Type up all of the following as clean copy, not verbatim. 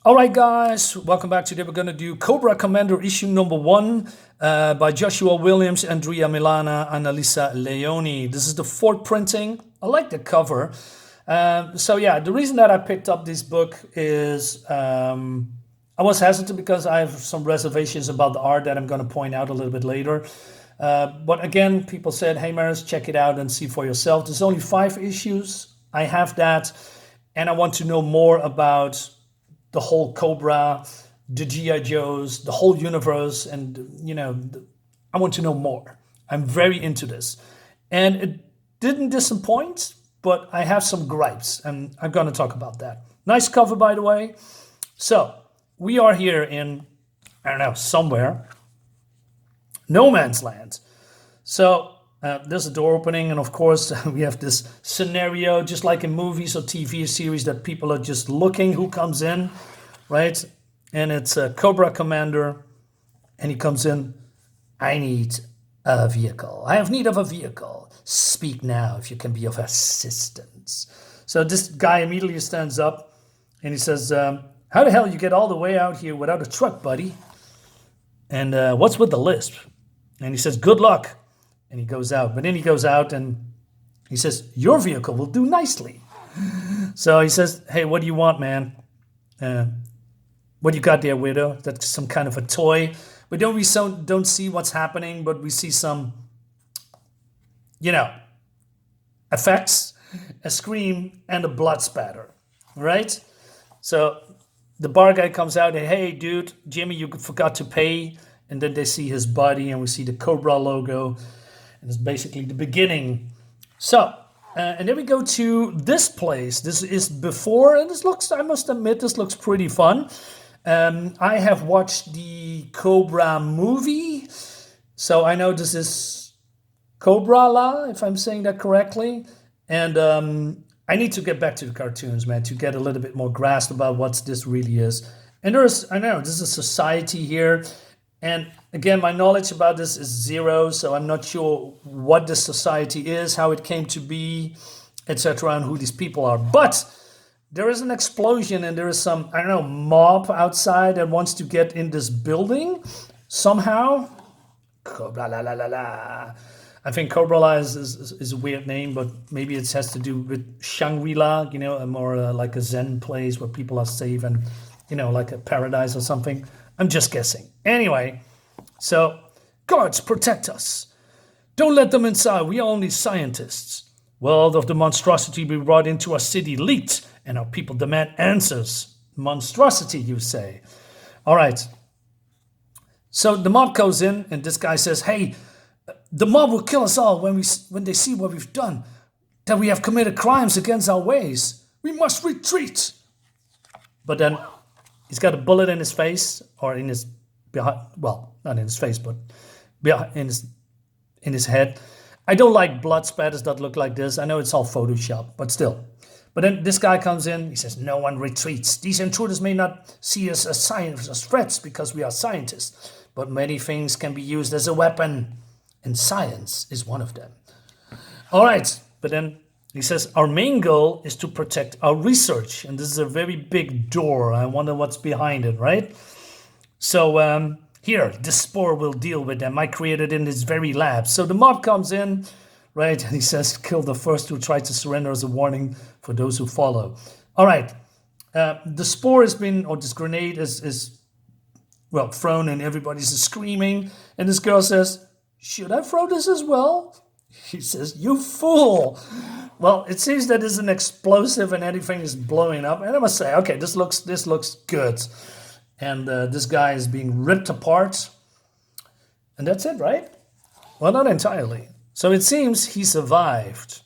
All right, guys, welcome back. Today we're going to do Cobra Commander issue number 1 by JOSHUA Williamson, ANDREA Milana, and Elisa Leone. This is the 4th printing. I like the cover. So yeah, the reason that I picked up this book is I was hesitant because I have some reservations about the art that I'm going to point out a little bit later. But again, people said, hey, Maris, check it out and see for yourself. There's only 5 issues. I have that. And I want to know more about the whole Cobra, the G.I. Joes, the whole universe. And, you know, I want to know more. I'm very into this. And it didn't disappoint, but I have some gripes. And I'm going to talk about that. Nice cover, by the way. So we are here in, I don't know, somewhere. No man's land. So there's a door opening, and of course we have this scenario, just like in movies or TV series, that people are just looking who comes in, right? And it's a Cobra Commander, and he comes in. I need a vehicle. I have need of a vehicle. Speak now if you can be of assistance. So this guy immediately stands up, and he says, how the hell you get all the way out here without a truck, buddy? And what's with the lisp? And he says, good luck. And he goes out. But then he goes out and he says, your vehicle will do nicely. So he says, hey, what do you want, man? What you got there, widow? That's some kind of a toy. We don't see what's happening, but we see some, you know, effects, a scream, and a blood spatter, right? So the bar guy comes out and, hey, dude, Jimmy, you forgot to pay. And then they see his body, and we see the Cobra logo. And it's basically the beginning. So, and then we go to this place. This is before, and this looks, I must admit, this looks pretty fun. I have watched the Cobra movie. So I know this is Cobra La, if I'm saying that correctly. And I need to get back to the cartoons, man, to get a little bit more grasp about what this really is. And I know, this is a society here. And again, my knowledge about this is 0, so I'm not sure what this society is, how it came to be, etc., and who these people are. But there is an explosion, and there is some, I don't know, mob outside that wants to get in this building somehow. Cobra la la la la. I think Cobra La is a weird name, but maybe it has to do with Shangri-La, you know, a more like a Zen place where people are safe and, you know, like a paradise or something. I'm just guessing. Anyway, so guards, protect us. Don't let them inside. We are only scientists. Word of the monstrosity we brought into our city leaked, and our people demand answers. Monstrosity, you say? All right. So the mob goes in, and this guy says, hey, the mob will kill us all when they see what we've done, that we have committed crimes against our ways. We must retreat. But then he's got a bullet in his face, or in his behind. Well, not in his face, but in his head. I don't like blood spatters that look like this. I know it's all Photoshop, but still. But then this guy comes in. He says, "No one retreats. These intruders may not see us as threats because we are scientists, but many things can be used as a weapon, and science is one of them." All right, but then he says, our main goal is to protect our research. And this is a very big door. I wonder what's behind it, right? So here, this spore will deal with them. I created in this very lab. So the mob comes in, right? And he says, kill the first who try to surrender as a warning for those who follow. All right. The spore has been, or this grenade is well, thrown, and everybody's screaming. And this girl says, should I throw this as well? He says, you fool. Well, it seems that it's an explosive and anything is blowing up. And I must say, okay, this looks good. And this guy is being ripped apart. And that's it, right? Well, not entirely. So it seems he survived.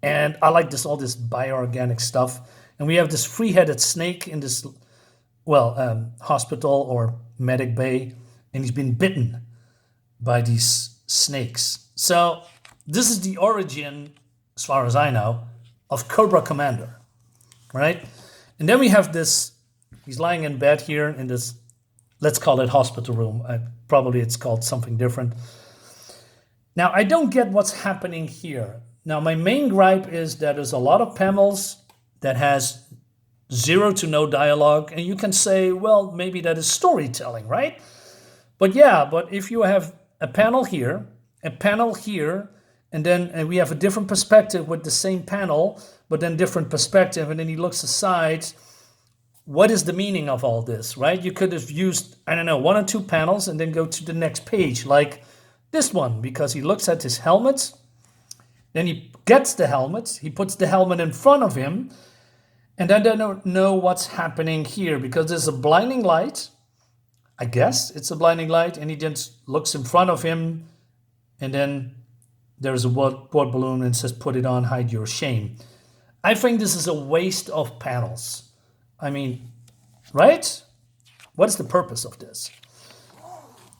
And I like all this bioorganic stuff. And we have this three-headed snake in this, well, hospital or medic bay. And he's been bitten by these snakes. So this is the origin, as far as I know, of Cobra Commander, right? And then we have this, he's lying in bed here in this, let's call it hospital room. Probably it's called something different. Now, I don't get what's happening here. Now, my main gripe is that there's a lot of panels that has zero to no dialogue, and you can say, well, maybe that is storytelling, right? But yeah, but if you have a panel here, and then we have a different perspective with the same panel, but then different perspective, and then he looks aside, what is the meaning of all this, right? You could have used, I don't know, 1 or 2 panels and then go to the next page, like this one, because he looks at his helmet, then he gets the helmet, he puts the helmet in front of him, and I don't know what's happening here, because there's a blinding light, I guess it's a blinding light, and he just looks in front of him, and then there's a word balloon and says, put it on, hide your shame. I think this is a waste of panels. I mean, right? What's the purpose of this?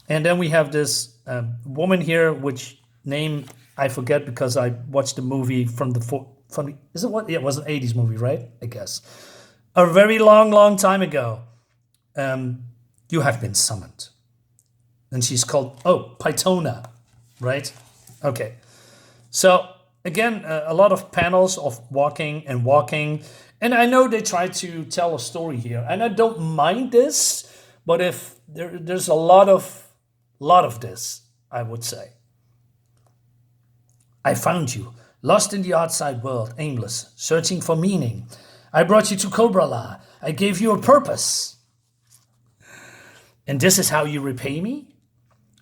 And then we have this woman here, which name I forget because I watched the movie from the is it what? Yeah, it was an 80s movie, right? I guess. A very long time ago. You have been summoned. And she's called, Pythona, right? Okay. So again, a lot of panels of walking. And I know they try to tell a story here, and I don't mind this, but if there's a lot of this, I would say. I found you, lost in the outside world, aimless, searching for meaning. I brought you to Cobra. I gave you a purpose. And this is how you repay me?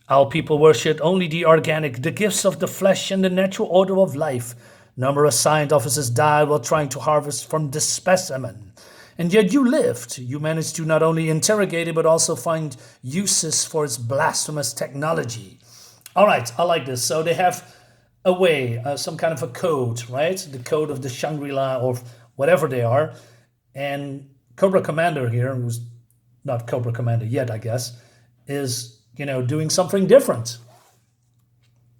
Our people worship only the organic, the gifts of the flesh and the natural order of life. Numerous science officers died while trying to harvest from this specimen. And yet you lived. You managed to not only interrogate it, but also find uses for its blasphemous technology. All right, I like this. So they have a way, some kind of a code, right? The code of the Shangri-La or whatever they are. And Cobra Commander here, who's not Cobra Commander yet, I guess, is, doing something different.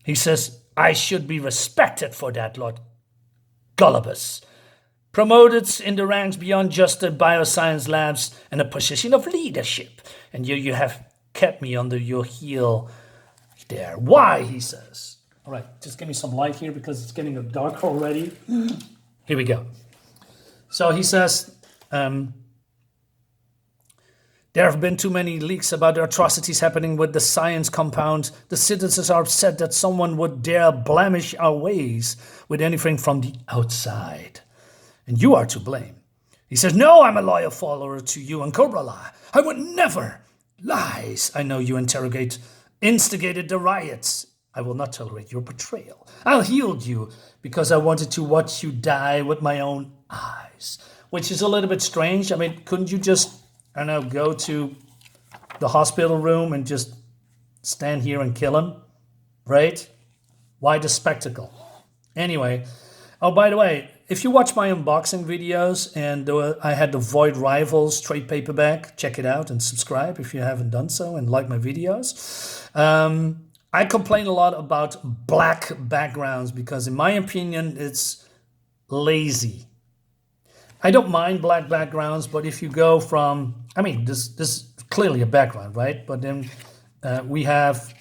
He says, I should be respected for that, Lord Gullibus. Promoted in the ranks beyond just the bioscience labs and a position of leadership. And you have kept me under your heel there. Why, he says. All right, just give me some light here because it's getting dark already. Here we go. So he says, there have been too many leaks about the atrocities happening with the science compound. The citizens are upset that someone would dare blemish our ways with anything from the outside. And you are to blame. He says, no, I'm a loyal follower to you and Cobra. I would never. Lies. I know you instigated the riots. I will not tolerate your betrayal. I'll heal you because I wanted to watch you die with my own eyes. Which is a little bit strange. I mean, couldn't you just, go to the hospital room and just stand here and kill him? Right? Why the spectacle? Anyway, by the way, if you watch my unboxing videos, and I had the Void Rivals trade paperback, check it out and subscribe if you haven't done so, and like my videos. I complain a lot about black backgrounds because, in my opinion, it's lazy. I don't mind black backgrounds, but if you go from, this is clearly a background, right? But then we have,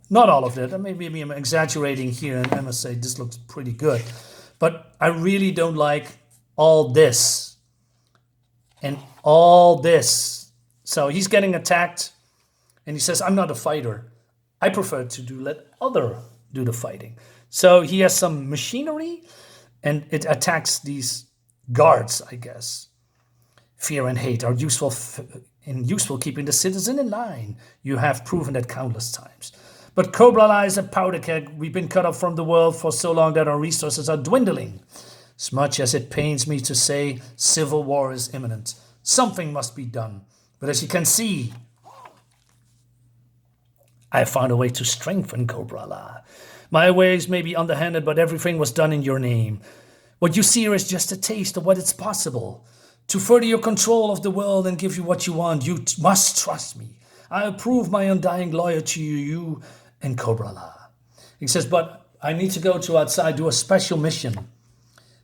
not all of it. Maybe I'm exaggerating here, and I must say this looks pretty good. But I really don't like all this and all this. So he's getting attacked, and he says, I'm not a fighter. I prefer to let other do the fighting. So he has some machinery, and it attacks these guards, I guess. Fear and hate are useful keeping the citizen in line. You have proven that countless times. But Cobra is a powder keg. We've been cut off from the world for so long that our resources are dwindling. As much as it pains me to say, civil war is imminent. Something must be done. But as you can see, I found a way to strengthen Cobra. My ways may be underhanded, but everything was done in your name. What you see here is just a taste of what is possible. To further your control of the world and give you what you want, you must trust me. I prove my undying loyalty to you and Cobra. He says, but I need to go to outside, do a special mission.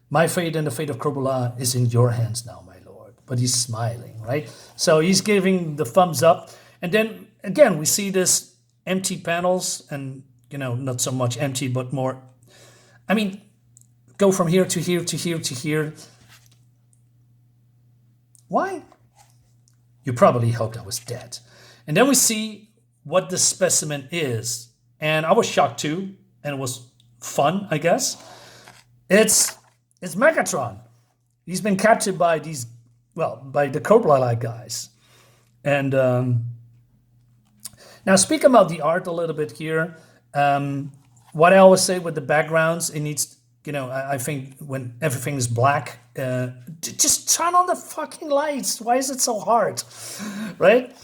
My fate and the fate of Cobra is in your hands now, my lord. But he's smiling, right? So he's giving the thumbs up. And then, again, we see this empty panels and, not so much empty, but more, go from here to here to here to here. Why? You probably hoped I was dead. And then we see what the specimen is. And I was shocked too. And it was fun, I guess. It's Megatron. He's been captured by these, well, by the Cobra-like guys. And now speaking about the art a little bit here, what I always say with the backgrounds, it needs, I think when everything is black, just turn on the fucking lights. Why is it so hard, right?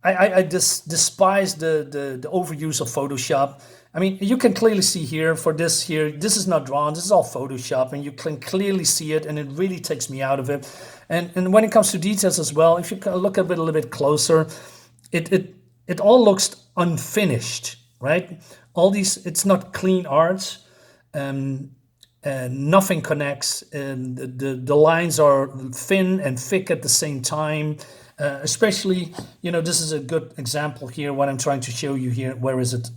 I just despise the overuse of Photoshop. I mean, you can clearly see here for this here, this is not drawn, this is all Photoshop, and you can clearly see it, and it really takes me out of it. And when it comes to details as well, if you look a little bit closer, it all looks unfinished, right? All these, it's not clean art, nothing connects, and the lines are thin and thick at the same time. Especially, this is a good example here, what I'm trying to show you here. Where is it?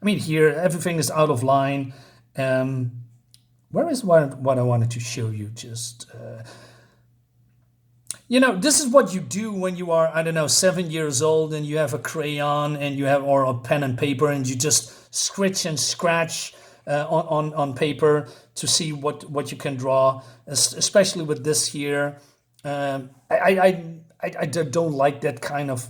I mean, here, everything is out of line. Where is what I wanted to show you? Just, this is what you do when you are, I don't know, 7 years old and you have a crayon and you have, or a pen and paper, and you just scratch and scratch on paper to see what you can draw, especially with this here. I don't like that kind of,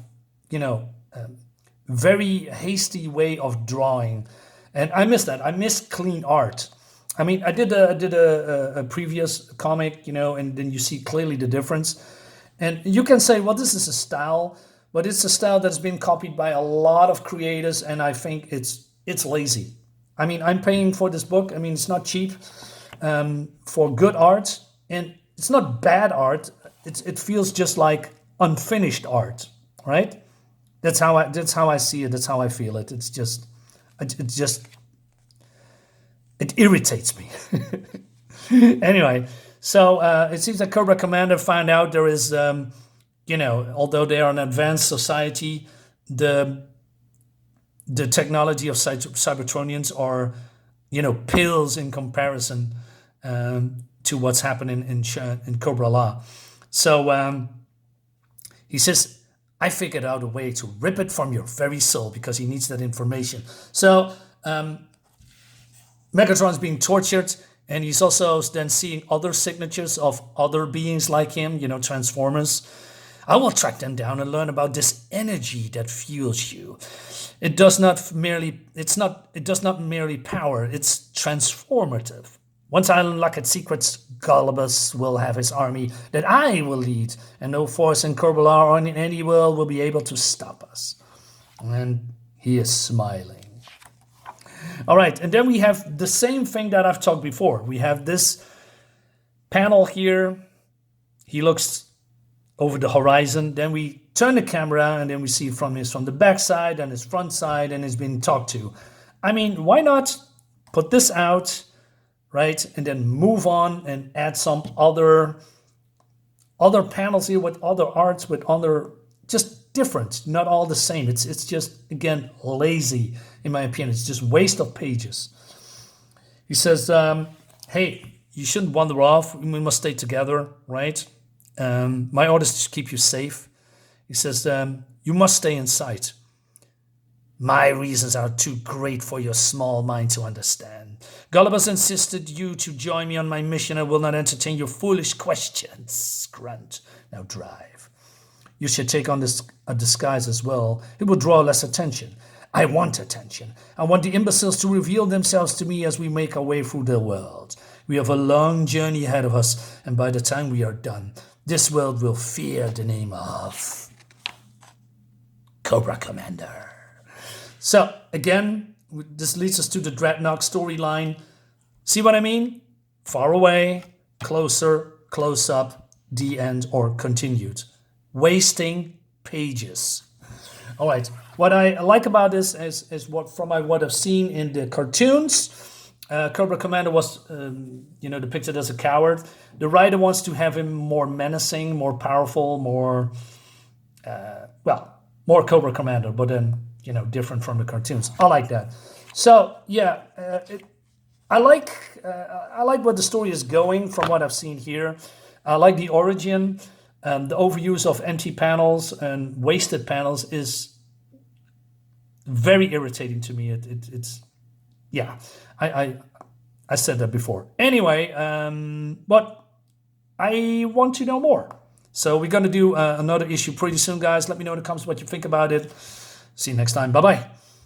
very hasty way of drawing, and I miss that. I miss clean art. I mean, I did a previous comic, and then you see clearly the difference. And you can say, well, this is a style, but it's a style that's been copied by a lot of creators, and I think it's lazy. I mean, I'm paying for this book. I mean, it's not cheap, for good art, and it's not bad art. It feels just like unfinished art, right? That's how I see it. That's how I feel it. It irritates me. Anyway, so it seems that Cobra Commander found out there is, although they are an advanced society, the technology of Cybertronians are, pills in comparison to what's happening in Cobra La. So he says, I figured out a way to rip it from your very soul, because he needs that information. So Megatron's being tortured, and he's also then seeing other signatures of other beings like him, Transformers. I will track them down and learn about this energy that fuels you. It does not merely power, it's transformative. Once I unlock its secrets, Gollibus will have his army that I will lead, and no force in Corbular or in any world will be able to stop us. And he is smiling. All right, and then we have the same thing that I've talked before. We have this panel here. He looks over the horizon. Then we turn the camera, and then we see from the back side and his front side, and he's being talked to. I mean, why not put this out, right? And then move on and add some other panels here with other arts, with other, just different, not all the same. It's just, again, lazy, in my opinion. It's just waste of pages. He says, hey, you shouldn't wander off. We must stay together, right? My orders is to keep you safe. He says, you must stay in sight. My reasons are too great for your small mind to understand. Gollibus insisted you to join me on my mission. I will not entertain your foolish questions. Grunt. Now drive. You should take on a disguise as well. It will draw less attention. I want attention. I want the imbeciles to reveal themselves to me as we make our way through the world. We have a long journey ahead of us, and by the time we are done, this world will fear the name of Cobra Commander. So, again, this leads us to the Dreadnought storyline. See what I mean? Far away, closer, close up, the end, or continued. Wasting pages. All right. What I like about this is what I've seen in the cartoons. Cobra Commander was, depicted as a coward. The writer wants to have him more menacing, more powerful, more Cobra Commander, but then, different from the cartoons. I like that. So, yeah, I like where the story is going from what I've seen here. I like the origin. The overuse of empty panels and wasted panels is very irritating to me. It's yeah. I said that before. Anyway, but I want to know more. So we're gonna do another issue pretty soon, guys. Let me know in the comments what you think about it. See you next time. Bye bye.